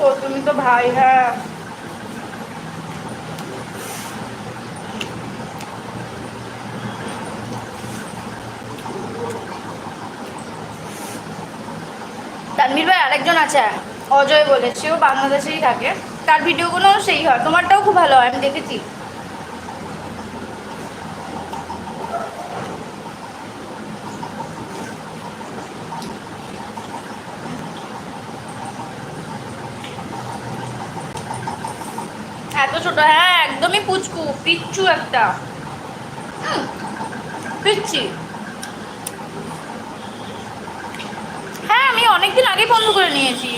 ও তুমি তো ভাই, হ্যাঁ। তানভীর ভাই আরেকজন আছে, অজয় বলে, সেও বাংলাদেশেই থাকে। তার ভিডিওগুলো সেই হয়, তোমারটাও খুব ভালো হয়, আমি দেখেছি। এত ছোট, হ্যাঁ একদমই পুচকু পিচ্ছু একটা। পিচ্ছি। হ্যাঁ আমি অনেকদিন আগেই বন্ধ করে নিয়েছি।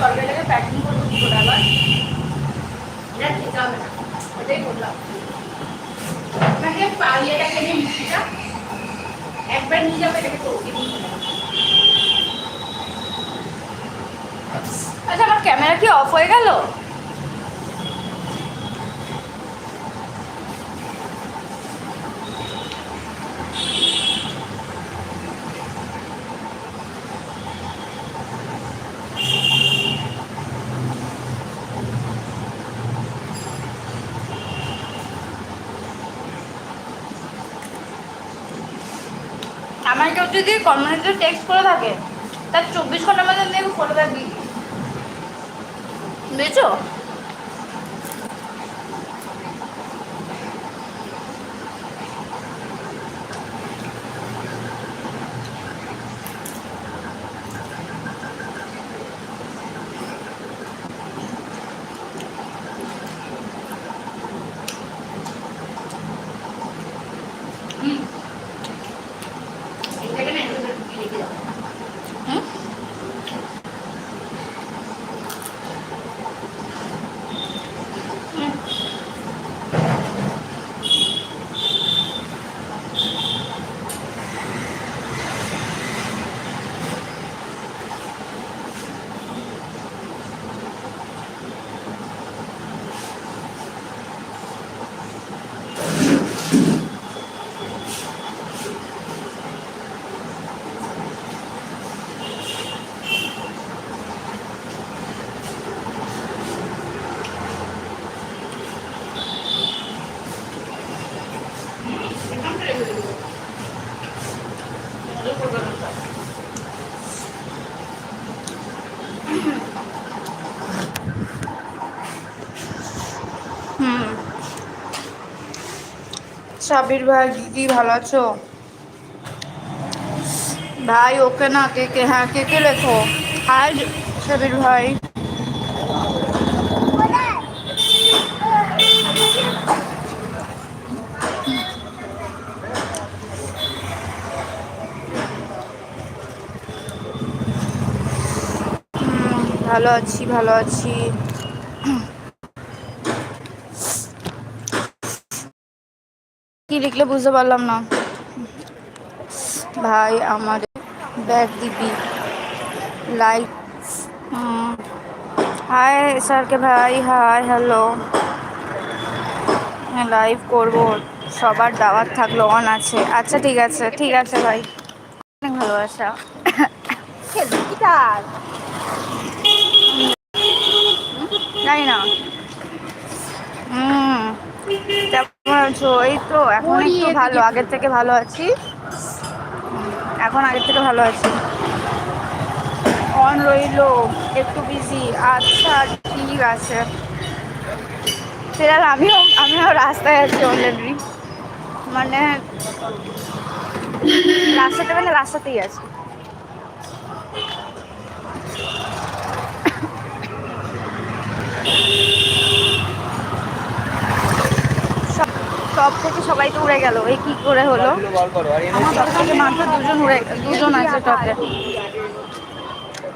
তরকারিটাকে প্যাকিং করবো কি করে আবার? এটা খেতে হবে না, ওটাই করলাম। আপনাকে পাইয়েটাকে নিয়ে মিষ্টিটা একবার নিয়ে যাবে, এটাকে তৌকি দিন। আচ্ছা আমার ক্যামেরা কি অফ হয়ে গেল? আমার কেউ যদি কমিউনিটিতে টেক্সট করে থাকে, তার 24 ঘন্টার মধ্যে আমি ফটোটা দিই, বুঝেছো? সাবির ভাই, দিদি ভালো আছো? ভাই ওকে না, কে কে, হ্যাঁ কে কে লেখো। হাই সাবির ভাই। ভালো আছি, ভালো আছি। কি লিখলে বুঝতে পারলাম না। ভাই আমার ব্যাগ দিবি লাইক। হাই স্যারকে ভাই, হাই হ্যালো। লাইভ করব, সবার দাওয়াত থাকলো, অন আছে। আচ্ছা ঠিক আছে, ঠিক আছে ভাই, অনেক ভালোবাসা। জানি না। কেমন আছো? এই তো এখন একটু ভালো, আগের থেকে ভালো আছি। এখন আগের থেকে ভালো আছি। অন রইলো, একটু বিজি। আচ্ছা ঠিক আছে। ফিলহাল আমিও রাস্তায় আছি অলরেডি, মানে রাস্তাতেই আছি। টপ থেকে সবাই তো উড়ে গেল, এই কি করে হলো? আমার টপ থেকে মাত্র দুজন আছে টপে।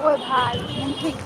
ওই ভাই ঠিক।